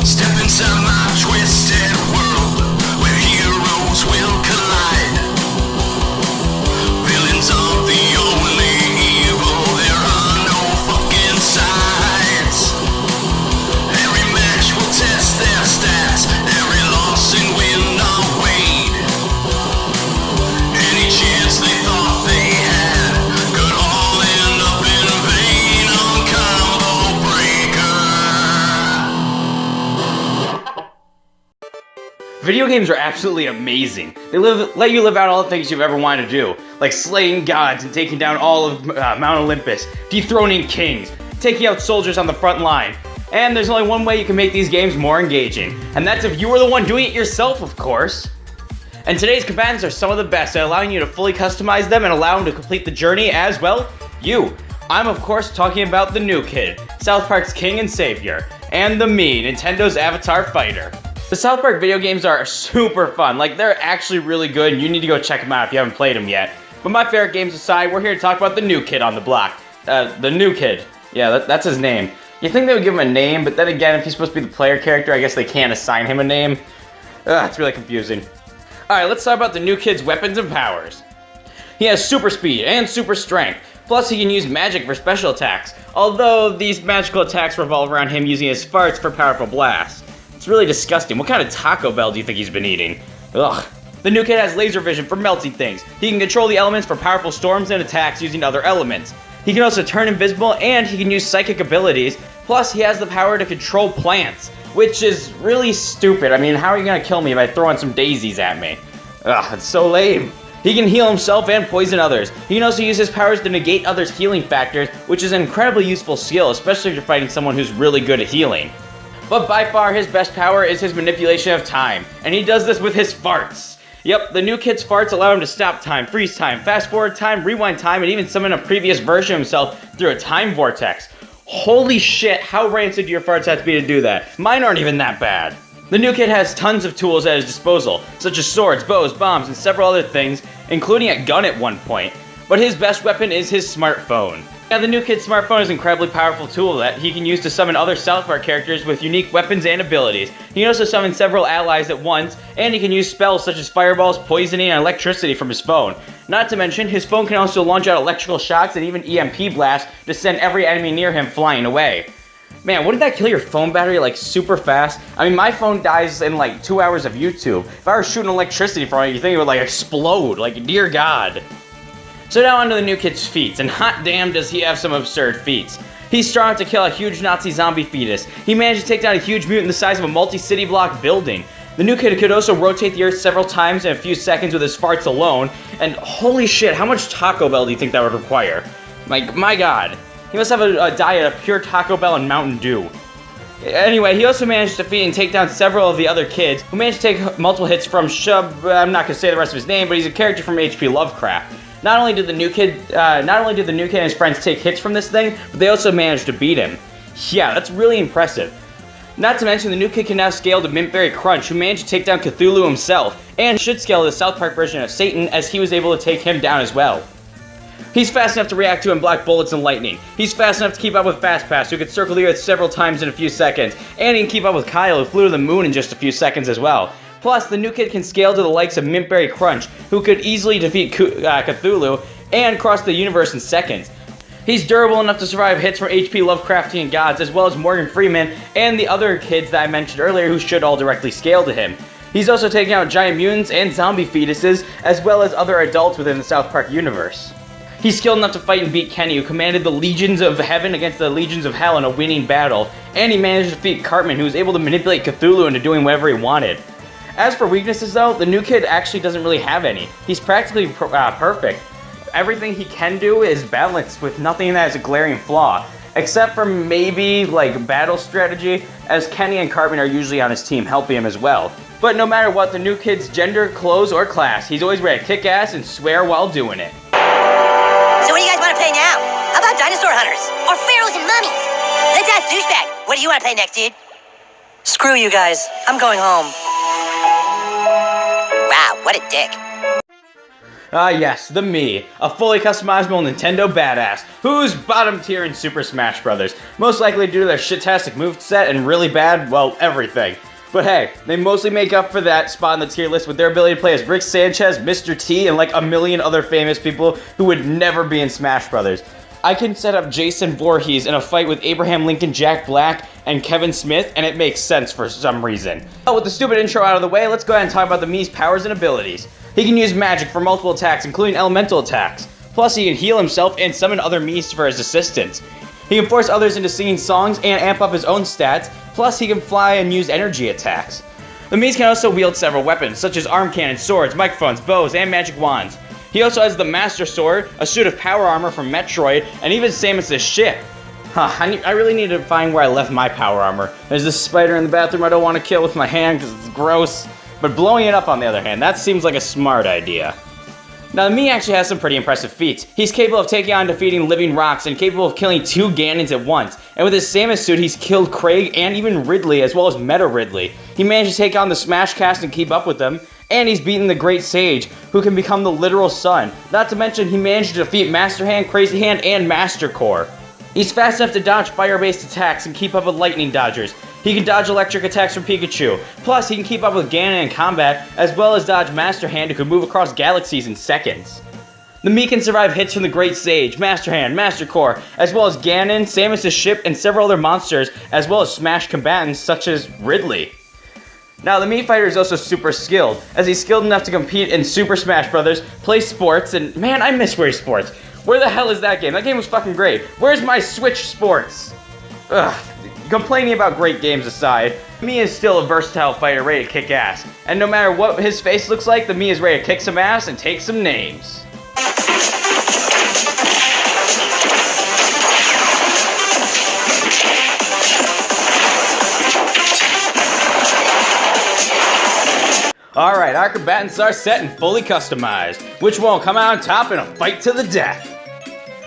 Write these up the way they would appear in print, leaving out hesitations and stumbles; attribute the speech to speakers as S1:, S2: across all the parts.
S1: Step inside my twisted world, where heroes will collide. Villains aren't the only evil, there are no fucking sides. Every match will test their stats, every loss and win are weighed. Any chance they thought they had could all end up in vain on Combo Breaker.
S2: Video games are absolutely amazing. They let you live out all the things you've ever wanted to do, like slaying gods and taking down all of Mount Olympus, dethroning kings, taking out soldiers on the front line. And there's only one way you can make these games more engaging, and that's if you were the one doing it yourself, of course. And today's combatants are some of the best at allowing you to fully customize them and allow them to complete the journey as well. I'm of course talking about the new kid, South Park's king and savior, and the me, Nintendo's Avatar fighter. The South Park video games are super fun, like they're actually really good and you need to go check them out if you haven't played them yet. But my favorite games aside, we're here to talk about the new kid on the block. The new kid. Yeah, that's his name. You think they would give him a name, but then again, if he's supposed to be the player character, I guess they can't assign him a name. It's really confusing. Alright, let's talk about the new kid's weapons and powers. He has super speed and super strength, plus he can use magic for special attacks, although these magical attacks revolve around him using his farts for powerful blasts. It's really disgusting. What kind of Taco Bell do you think he's been eating? Ugh. The new kid has laser vision for melting things. He can control the elements for powerful storms and attacks using other elements. He can also turn invisible and he can use psychic abilities, plus he has the power to control plants, which is really stupid. I mean, how are you gonna kill me by throwing some daisies at me? Ugh, it's so lame. He can heal himself and poison others. He can also use his powers to negate others' healing factors, which is an incredibly useful skill, especially if you're fighting someone who's really good at healing. But by far his best power is his manipulation of time, and he does this with his farts. Yep, the new kid's farts allow him to stop time, freeze time, fast forward time, rewind time, and even summon a previous version of himself through a time vortex. Holy shit, how rancid do your farts have to be to do that? Mine aren't even that bad. The new kid has tons of tools at his disposal, such as swords, bows, bombs, and several other things, including a gun at one point. But his best weapon is his smartphone. Now, the new kid's smartphone is an incredibly powerful tool that he can use to summon other South Park characters with unique weapons and abilities. He can also summon several allies at once, and he can use spells such as fireballs, poisoning, and electricity from his phone. Not to mention, his phone can also launch out electrical shocks and even EMP blasts to send every enemy near him flying away. Man, wouldn't that kill your phone battery like super fast? I mean, my phone dies in like 2 hours of YouTube. If I were shooting electricity from it, you think it would like explode, like dear God. So now onto the new kid's feats, and hot damn does he have some absurd feats. He's strong enough to kill a huge Nazi zombie fetus. He managed to take down a huge mutant the size of a multi-city block building. The new kid could also rotate the earth several times in a few seconds with his farts alone, and holy shit, how much Taco Bell do you think that would require? My god. He must have a diet of pure Taco Bell and Mountain Dew. Anyway, he also managed to defeat and take down several of the other kids, who managed to take multiple hits from I'm not gonna say the rest of his name, but he's a character from H.P. Lovecraft. Not only did the new kid and his friends take hits from this thing, but they also managed to beat him. Yeah, that's really impressive. Not to mention, the new kid can now scale to Mintberry Crunch, who managed to take down Cthulhu himself, and should scale to the South Park version of Satan, as he was able to take him down as well. He's fast enough to react to and block bullets and lightning. He's fast enough to keep up with FastPass, who could circle the earth several times in a few seconds, and he can keep up with Kyle, who flew to the moon in just a few seconds as well. Plus, the new kid can scale to the likes of Mintberry Crunch, who could easily defeat Cthulhu and cross the universe in seconds. He's durable enough to survive hits from H.P. Lovecraftian gods, as well as Morgan Freeman and the other kids that I mentioned earlier who should all directly scale to him. He's also taken out giant mutants and zombie fetuses, as well as other adults within the South Park universe. He's skilled enough to fight and beat Kenny, who commanded the legions of heaven against the legions of hell in a winning battle, and he managed to defeat Cartman, who was able to manipulate Cthulhu into doing whatever he wanted. As for weaknesses though, the new kid actually doesn't really have any. He's practically perfect. Everything he can do is balanced with nothing that has a glaring flaw, except for maybe like battle strategy, as Kenny and Cartman are usually on his team helping him as well. But no matter what the new kid's gender, clothes, or class, he's always ready to kick ass and swear while doing it.
S3: So what do you guys want to play now? How about Dinosaur Hunters? Or Pharaohs and Mummies? Let's ask Douchebag. What do you want to play next, dude? Screw you guys. I'm going home. Wow, what a dick.
S2: Ah yes, the Mii, a fully customizable Nintendo badass, who's bottom tier in Super Smash Bros. Most likely due to their shit-tastic moveset and really bad, well, everything. But hey, they mostly make up for that spot on the tier list with their ability to play as Rick Sanchez, Mr. T, and like a million other famous people who would never be in Smash Bros. I can set up Jason Voorhees in a fight with Abraham Lincoln, Jack Black, and Kevin Smith, and it makes sense for some reason. But with the stupid intro out of the way, let's go ahead and talk about the Mii's powers and abilities. He can use magic for multiple attacks, including elemental attacks. Plus, he can heal himself and summon other Miis for his assistance. He can force others into singing songs and amp up his own stats, plus he can fly and use energy attacks. The Miis can also wield several weapons, such as arm cannons, swords, microphones, bows, and magic wands. He also has the Master Sword, a suit of power armor from Metroid, and even Samus's ship. I really need to find where I left my power armor. There's this spider in the bathroom I don't want to kill with my hand because it's gross. But blowing it up on the other hand, that seems like a smart idea. Now, the Mii actually has some pretty impressive feats. He's capable of taking on defeating living rocks and capable of killing 2 Ganons at once. And with his Samus suit, he's killed Craig and even Ridley, as well as Meta Ridley. He managed to take on the Smash Cast and keep up with them. And he's beaten the Great Sage, who can become the literal sun. Not to mention, he managed to defeat Master Hand, Crazy Hand, and Master Core. He's fast enough to dodge fire-based attacks and keep up with lightning dodgers. He can dodge electric attacks from Pikachu. Plus, he can keep up with Ganon in combat, as well as dodge Master Hand, who can move across galaxies in seconds. The Mii can survive hits from the Great Sage, Master Hand, Master Core, as well as Ganon, Samus' ship, and several other monsters, as well as Smash combatants such as Ridley. Now, the Mii fighter is also super skilled, as he's skilled enough to compete in Super Smash Bros., play sports, and man, I miss Wii Sports. Where the hell is that game? That game was fucking great. Where's my Switch Sports? Ugh. Complaining about great games aside, Mii is still a versatile fighter ready to kick ass. And no matter what his face looks like, the Mii is ready to kick some ass and take some names. Alright, our combatants are set and fully customized. Which one will come out on top in a fight to the death?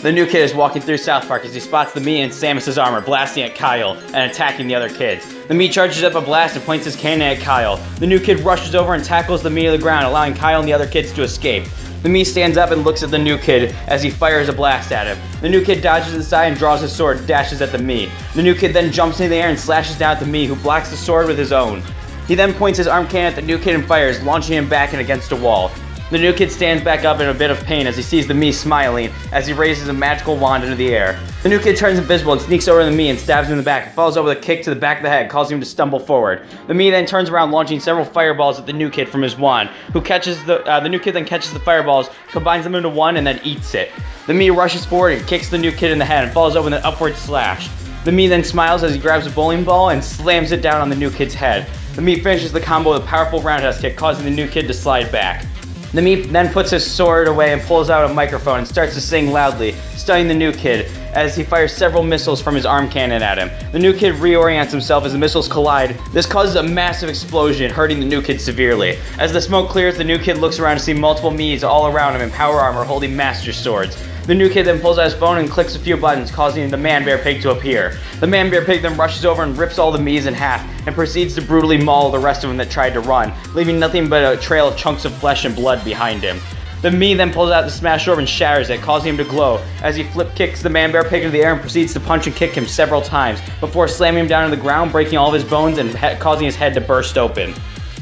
S2: The new kid is walking through South Park as he spots the Mii in Samus' armor, blasting at Kyle and attacking the other kids. The Mii charges up a blast and points his cannon at Kyle. The new kid rushes over and tackles the Mii to the ground, allowing Kyle and the other kids to escape. The Mii stands up and looks at the new kid as he fires a blast at him. The new kid dodges aside and draws his sword and dashes at the Mii. The new kid then jumps into the air and slashes down at the Mii, who blocks the sword with his own. He then points his arm cannon at the new kid and fires, launching him back and against a wall. The new kid stands back up in a bit of pain as he sees the Mii smiling as he raises a magical wand into the air. The new kid turns invisible and sneaks over to the Mii and stabs him in the back and follows up with a kick to the back of the head, causing him to stumble forward. The Mii then turns around, launching several fireballs at the new kid from his wand, who catches the new kid then catches the fireballs, combines them into one, and then eats it. The Mii rushes forward and kicks the new kid in the head and follows up with an upward slash. The Mii then smiles as he grabs a bowling ball and slams it down on the new kid's head. The Mii finishes the combo with a powerful roundhouse kick, causing the new kid to slide back. The Mii then puts his sword away and pulls out a microphone and starts to sing loudly, stunning the new kid as he fires several missiles from his arm cannon at him. The new kid reorients himself as the missiles collide. This causes a massive explosion, hurting the new kid severely. As the smoke clears, the new kid looks around to see multiple Miis all around him in power armor holding master swords. The new kid then pulls out his phone and clicks a few buttons, causing the Man-Bear Pig to appear. The Man-Bear Pig then rushes over and rips all the Miis in half, and proceeds to brutally maul the rest of them that tried to run, leaving nothing but a trail of chunks of flesh and blood behind him. The Mii then pulls out the Smash Orb and shatters it, causing him to glow, as he flip kicks the Man-Bear Pig into the air and proceeds to punch and kick him several times, before slamming him down to the ground, breaking all of his bones and causing his head to burst open.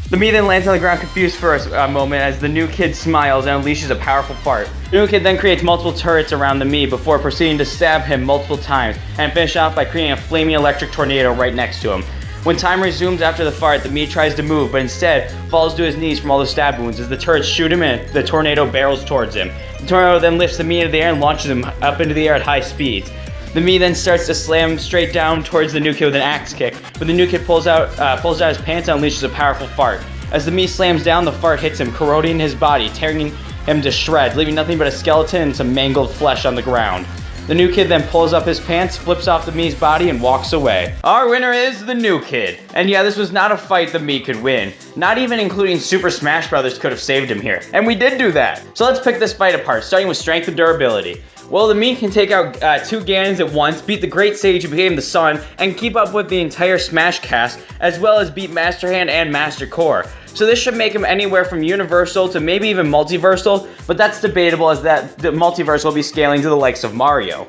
S2: The Mii then lands on the ground confused for a moment as the new kid smiles and unleashes a powerful fart. The new kid then creates multiple turrets around the Mii before proceeding to stab him multiple times and finish off by creating a flaming electric tornado right next to him. When time resumes after the fart, the Mii tries to move, but instead falls to his knees from all the stab wounds as the turrets shoot him and the tornado barrels towards him. The tornado then lifts the Mii into the air and launches him up into the air at high speeds. The Mii then starts to slam straight down towards the new kid with an axe kick, but the new kid pulls out his pants and unleashes a powerful fart. As the Mii slams down, the fart hits him, corroding his body, tearing him to shreds, leaving nothing but a skeleton and some mangled flesh on the ground. The new kid then pulls up his pants, flips off the Mii's body, and walks away. Our winner is the new kid. And yeah, this was not a fight the Mii could win. Not even including Super Smash Bros. Could have saved him here. And we did do that. So let's pick this fight apart, starting with strength and durability. Well, the Mii can take out 2 Ganons at once, beat the Great Sage who became the Sun, and keep up with the entire Smash cast, as well as beat Master Hand and Master Core. So this should make him anywhere from universal to maybe even multiversal, but that's debatable as that the multiverse will be scaling to the likes of Mario.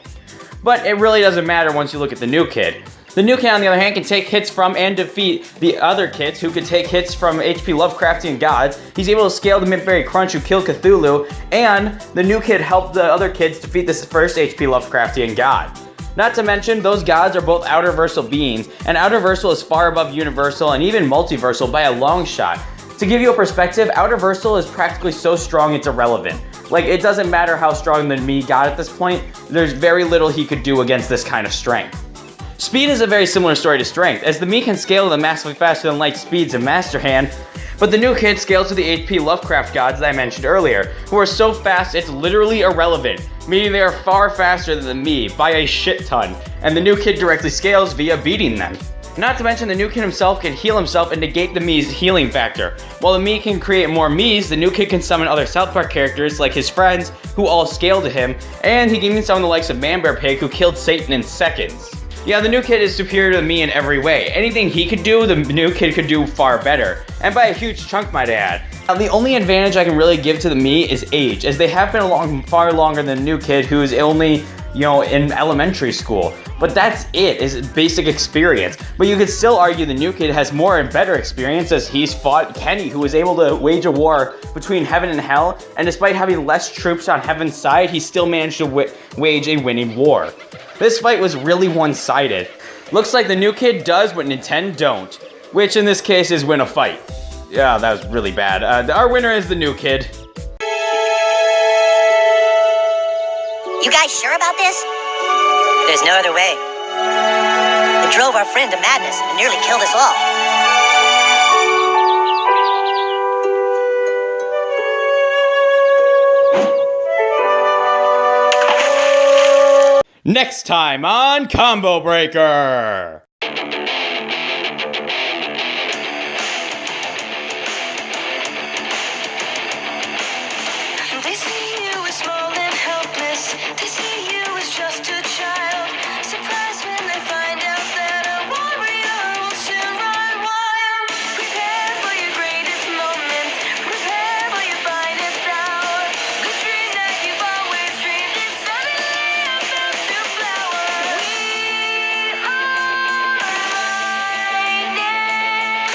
S2: But it really doesn't matter once you look at the new kid. The new kid, on the other hand, can take hits from and defeat the other kids who could take hits from HP Lovecraftian gods. He's able to scale the Mint-Berry Crunch who killed Cthulhu, and the new kid helped the other kids defeat this first HP Lovecraftian god. Not to mention, those gods are both Outerversal beings, and Outerversal is far above Universal and even Multiversal by a long shot. To give you a perspective, Outerversal is practically so strong it's irrelevant. Like, it doesn't matter how strong the Mii got at this point, there's very little he could do against this kind of strength. Speed is a very similar story to strength, as the Mii can scale the massively faster than light speeds of Master Hand, but the new kid scales to the HP Lovecraft gods that I mentioned earlier, who are so fast it's literally irrelevant, meaning they are far faster than the Mii by a shit ton, and the new kid directly scales via beating them. Not to mention, the new kid himself can heal himself and negate the Mii's healing factor. While the Mii can create more Miis, the new kid can summon other South Park characters like his friends, who all scale to him, and he can even summon the likes of Man Bear Pig, who killed Satan in seconds. Yeah, the new kid is superior to the Mii in every way. Anything he could do, the new kid could do far better, and by a huge chunk, might I add. Now, the only advantage I can really give to the Mii is age, as they have been along far longer than the new kid, who is only, in elementary school. But that's it, is basic experience. But you could still argue the new kid has more and better experience, as he's fought Kenny, who was able to wage a war between heaven and hell, and despite having less troops on heaven's side, he still managed to wage a winning war. This fight was really one-sided. Looks like the new kid does what Nintendo don't, which in this case is win a fight. Yeah, that was really bad. Our winner is the new kid.
S3: You guys sure about this? There's no other way. It drove our friend to madness and nearly killed us all.
S2: Next time on Combo Breaker!
S4: They see you as small and helpless. They see you as just a child. Surprised when they find out that a warrior will soon run wild. Prepare for your greatest moments. Prepare for your finest hour. The dream that you've always dreamed is suddenly about to flower. We are lightning,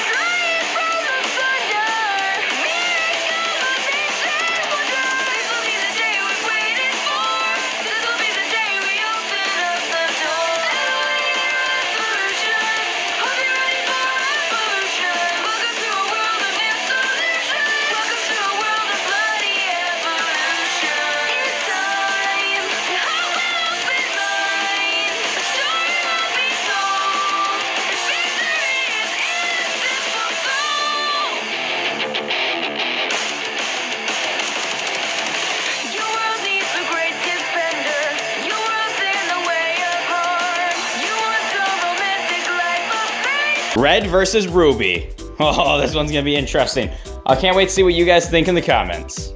S4: flying from the thunder. Miracles of nations will die. This will be the day we've waited for. This will be the day we open up the door. Revolution, hope you're ready for revolution. Welcome to a world of dissolution. Welcome to a world of bloody evolution. In time, the heart will open mind. A story will be told. And victory is invincible. Your world needs a great defender. Your world's in the way of harm. You want a romantic life of faith.
S2: Red versus Ruby. Oh, this one's gonna be interesting. I can't wait to see what you guys think in the comments.